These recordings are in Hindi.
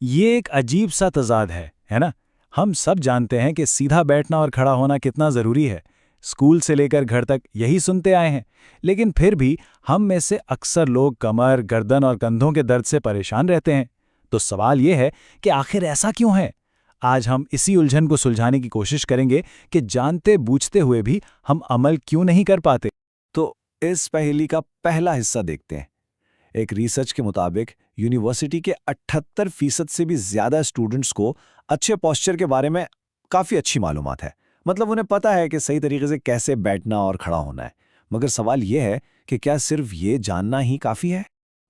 ये एक अजीब सा तज़ाद है ना? हम सब जानते हैं कि सीधा बैठना और खड़ा होना कितना ज़रूरी है। स्कूल से लेकर घर तक यही सुनते आए हैं। लेकिन फिर भी हम में से अक्सर लोग कमर, गर्दन और कंधों के दर्द से परेशान रहते हैं। तो सवाल ये है कि आखिर ऐसा क्यों है? आज हम इसी उलझन को सुलझाने की कोशिश करेंगे कि जानते बूझते हुए भी हम अमल क्यों नहीं कर पाते। तो इस पहेली का पहला हिस्सा देखते हैं। एक रिसर्च के मुताबिक यूनिवर्सिटी के 78% से भी ज्यादा स्टूडेंट्स को अच्छे पोस्चर के बारे में काफी अच्छी मालूमात है। मतलब उन्हें पता है कि सही तरीके से कैसे बैठना और खड़ा होना है। मगर सवाल यह है कि क्या सिर्फ ये जानना ही काफी है?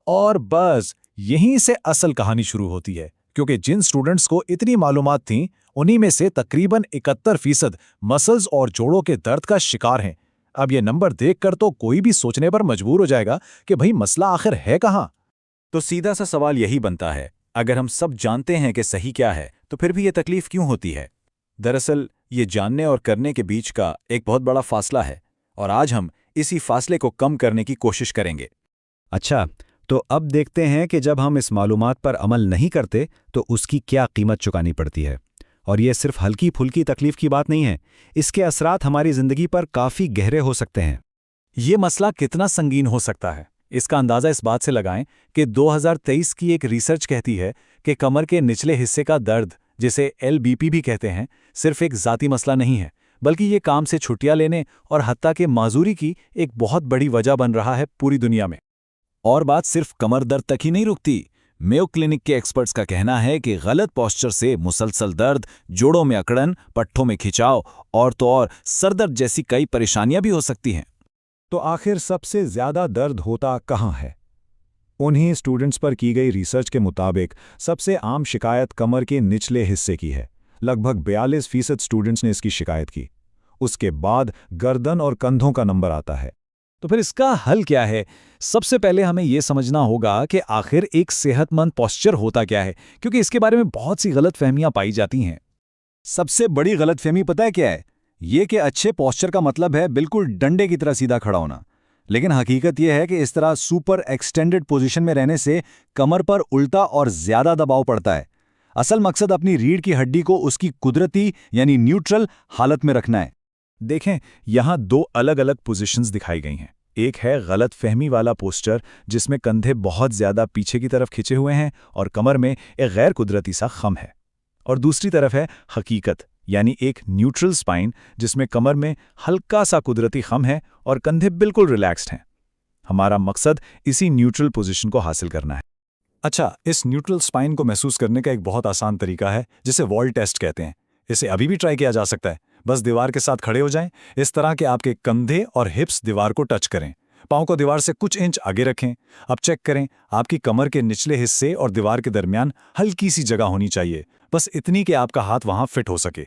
और बस यहीं से असल कहानी शुरू होती है, क्योंकि जिन स्टूडेंट्स को इतनी मालूमात थीं, उन्हीं में से तकरीबन 71% मसल्स और जोड़ों के दर्द का शिकार हैं। अब ये नंबर देखकर तो कोई भी सोचने पर मजबूर हो जाएगा कि भाई मसला आखिर है कहाँ। तो सीधा सा सवाल यही बनता है, अगर हम सब जानते हैं कि सही क्या है, तो फिर भी ये तकलीफ क्यों होती है? दरअसल ये जानने और करने के बीच का एक बहुत बड़ा फासला है, और आज हम इसी फासले को कम करने की कोशिश करेंगे। अच्छा, तो अब देखते हैं कि जब हम इस मालूमात पर अमल नहीं करते तो उसकी क्या कीमत चुकानी पड़ती है। और ये सिर्फ हल्की फुल्की तकलीफ की बात नहीं है, इसके असरात हमारी जिंदगी पर काफी गहरे हो सकते हैं। ये मसला कितना संगीन हो सकता है, इसका अंदाज़ा इस बात से लगाएं कि 2023 की एक रिसर्च कहती है कि कमर के निचले हिस्से का दर्द, जिसे LBP भी कहते हैं, सिर्फ एक ज़ाती मसला नहीं है, बल्कि ये काम से छुट्टियां लेने और हत्ता के माजूरी की एक बहुत बड़ी वजह बन रहा है पूरी दुनिया में। और बात सिर्फ कमर दर्द तक ही नहीं रुकती। मेयो क्लिनिक के एक्सपर्ट्स का कहना है कि गलत पोस्चर से मुसलसल दर्द, जोड़ों में अकड़न, पट्ठों में खिंचाव और तो और सरदर्द जैसी कई परेशानियां भी हो सकती हैं। तो आखिर सबसे ज्यादा दर्द होता कहाँ है? उन्हीं स्टूडेंट्स पर की गई रिसर्च के मुताबिक सबसे आम शिकायत कमर के निचले हिस्से की है। लगभग 42% स्टूडेंट्स ने इसकी शिकायत की। उसके बाद गर्दन और कंधों का नंबर आता है। तो फिर इसका हल क्या है? सबसे पहले हमें यह समझना होगा कि आखिर एक सेहतमंद पोस्चर होता क्या है, क्योंकि इसके बारे में बहुत सी गलतफहमियां पाई जाती हैं। सबसे बड़ी गलतफहमी पता है क्या है? ये कि अच्छे पोस्चर का मतलब है बिल्कुल डंडे की तरह सीधा खड़ा होना। लेकिन हकीकत यह है कि इस तरह सुपर एक्सटेंडेड पोजीशन में रहने से कमर पर उल्टा और ज्यादा दबाव पड़ता है। असल मकसद अपनी रीढ़ की हड्डी को उसकी कुदरती यानी न्यूट्रल हालत में रखना है। देखें, यहाँ दो अलग अलग पोजीशंस दिखाई गई हैं। एक है गलत फहमी वाला पोस्चर, जिसमें कंधे बहुत ज्यादा पीछे की तरफ खिंचे हुए हैं और कमर में एक गैर कुदरती सा खम है। और दूसरी तरफ है हकीकत, यानी एक न्यूट्रल स्पाइन, जिसमें कमर में हल्का सा कुदरती खम है और कंधे बिल्कुल रिलैक्स्ड हैं। हमारा मकसद इसी न्यूट्रल पोजीशन को हासिल करना है। अच्छा, इस न्यूट्रल स्पाइन को महसूस करने का एक बहुत आसान तरीका है, जिसे वॉल टेस्ट कहते हैं। इसे अभी भी ट्राई किया जा सकता है। बस दीवार के साथ खड़े हो जाएं, इस तरह के आपके कंधे और हिप्स दीवार को टच करें। पाँव को दीवार से कुछ इंच आगे रखें। अब चेक करें, आपकी कमर के निचले हिस्से और दीवार के दरमियान हल्की सी जगह होनी चाहिए, बस इतनी कि आपका हाथ वहां फिट हो सके।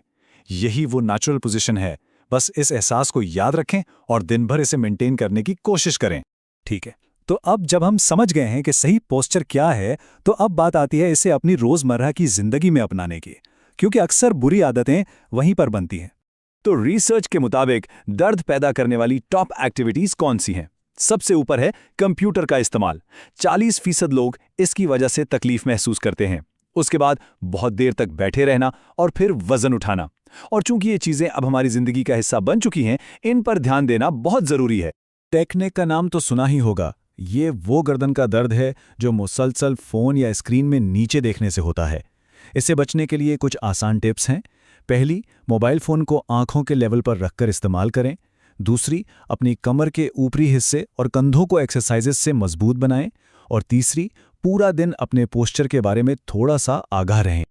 यही वो नेचुरल पोजीशन है। बस इस एहसास को याद रखें और दिन भर इसे मेंटेन करने की कोशिश करें। ठीक है, तो अब जब हम समझ गए हैं कि सही पोस्चर क्या है, तो अब बात आती है इसे अपनी रोजमर्रा की जिंदगी में अपनाने की, क्योंकि अक्सर बुरी आदतें वहीं पर बनती हैं। तो रिसर्च के मुताबिक दर्द पैदा करने वाली टॉप एक्टिविटीज कौन सी हैं? सबसे ऊपर है कंप्यूटर का इस्तेमाल। 40% लोग इसकी वजह से तकलीफ महसूस करते हैं। उसके बाद बहुत देर तक बैठे रहना और फिर वजन उठाना। और चूंकि ये चीजें अब हमारी जिंदगी का हिस्सा बन चुकी हैं, इन पर ध्यान देना बहुत जरूरी है। टेक्निक का नाम तो सुना ही होगा। ये वो गर्दन का दर्द है जो मुसलसल फोन या स्क्रीन में नीचे देखने से होता है। इससे बचने के लिए कुछ आसान टिप्स हैं। पहली, मोबाइल फ़ोन को आंखों के लेवल पर रखकर इस्तेमाल करें। दूसरी, अपनी कमर के ऊपरी हिस्से और कंधों को एक्सरसाइजेस से मजबूत बनाएं। और तीसरी, पूरा दिन अपने पोस्चर के बारे में थोड़ा सा आगाह रहें।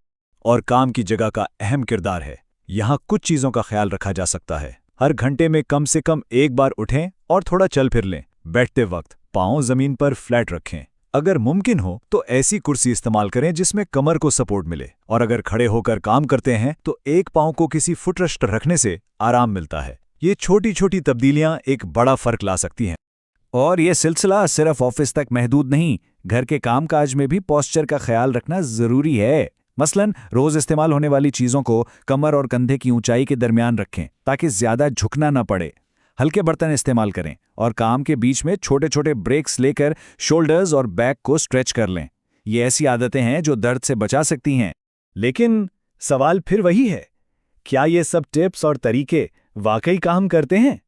और काम की जगह का अहम किरदार है। यहाँ कुछ चीज़ों का ख्याल रखा जा सकता है। हर घंटे में कम से कम एक बार उठें और थोड़ा चल फिर लें। बैठते वक्त पाँव जमीन पर फ्लैट रखें। अगर मुमकिन हो तो ऐसी कुर्सी इस्तेमाल करें जिसमें कमर को सपोर्ट मिले। और अगर खड़े होकर काम करते हैं तो एक पाँव को किसी फुटरेस्ट रखने से आराम मिलता है। ये छोटी छोटी तब्दीलियां एक बड़ा फर्क ला सकती हैं। और ये सिलसिला सिर्फ ऑफिस तक महदूद नहीं, घर के कामकाज में भी पोस्चर का ख्याल रखना जरूरी है। मसलन रोज इस्तेमाल होने वाली चीजों को कमर और कंधे की ऊंचाई के दरमियान रखें ताकि ज्यादा झुकना न पड़े। हल्के बर्तन इस्तेमाल करें और काम के बीच में छोटे छोटे ब्रेक्स लेकर शोल्डर्स और बैक को स्ट्रेच कर लें। ये ऐसी आदतें हैं जो दर्द से बचा सकती हैं। लेकिन सवाल फिर वही है, क्या ये सब टिप्स और तरीके वाकई काम करते हैं?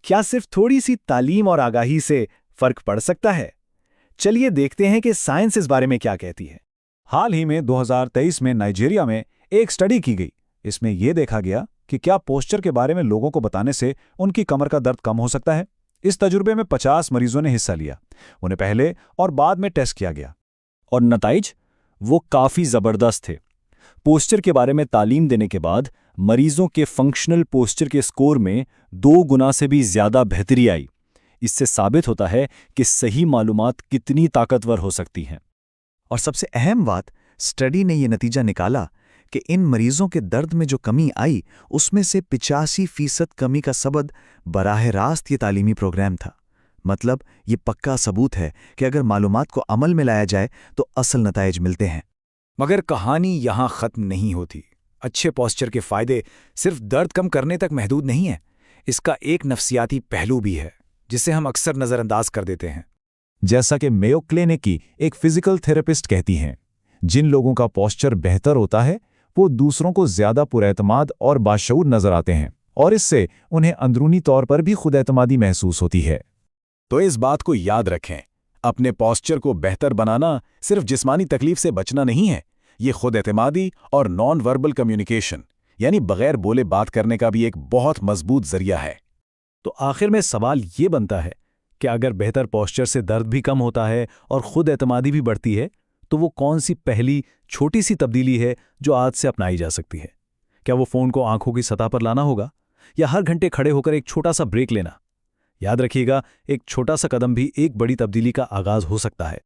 क्या सिर्फ थोड़ी सी तालीम और आगाही से फर्क पड़ सकता है? चलिए देखते हैं कि साइंस इस बारे में क्या कहती है। हाल ही में 2023 में नाइजीरिया में एक स्टडी की गई। इसमें यह देखा गया कि क्या पोस्चर के बारे में लोगों को बताने से उनकी कमर का दर्द कम हो सकता है। इस तजुर्बे में 50 मरीजों ने हिस्सा लिया। उन्हें पहले और बाद में टेस्ट किया गया और नताइज वो काफ़ी ज़बरदस्त थे। पोस्चर के बारे में तालीम देने के बाद मरीजों के फंक्शनल पोस्चर के स्कोर में 2 गुना से भी ज़्यादा बेहतरी आई। इससे साबित होता है कि सही मालूमात कितनी ताकतवर हो सकती हैं। और सबसे अहम बात, स्टडी ने यह नतीजा निकाला कि इन मरीजों के दर्द में जो कमी आई उसमें से 85% कमी का सबब बराह रास्त ये तालीमी प्रोग्राम था। मतलब ये पक्का सबूत है कि अगर मालूमात को अमल में लाया जाए तो असल नताइज मिलते हैं। मगर कहानी यहाँ खत्म नहीं होती। अच्छे पोस्चर के फायदे सिर्फ दर्द कम करने तक महदूद नहीं है। इसका एक नफ्सियाती पहलू भी है जिसे हम अक्सर नज़रअंदाज कर देते हैं। जैसा कि मेयो क्लिनिक की एक फिजिकल थेरेपिस्ट कहती हैं, जिन लोगों का पोस्चर बेहतर होता है वो दूसरों को ज्यादा पुरएतमाद और बाशऊर नजर आते हैं और इससे उन्हें अंदरूनी तौर पर भी खुदएतमादी महसूस होती है। तो इस बात को याद रखें, अपने पोस्चर को बेहतर बनाना सिर्फ जिस्मानी तकलीफ से बचना नहीं है, ये खुदएतमादी और नॉन वर्बल कम्युनिकेशन यानी बगैर बोले बात करने का भी एक बहुत मजबूत जरिया है। तो आखिर में सवाल ये बनता है कि अगर बेहतर पोस्चर से दर्द भी कम होता है और खुद एतमादी भी बढ़ती है तो वो कौन सी पहली छोटी सी तब्दीली है जो आज से अपनाई जा सकती है? क्या वो फ़ोन को आंखों की सतह पर लाना होगा या हर घंटे खड़े होकर एक छोटा सा ब्रेक लेना? याद रखिएगा, एक छोटा सा कदम भी एक बड़ी तब्दीली का आगाज हो सकता है।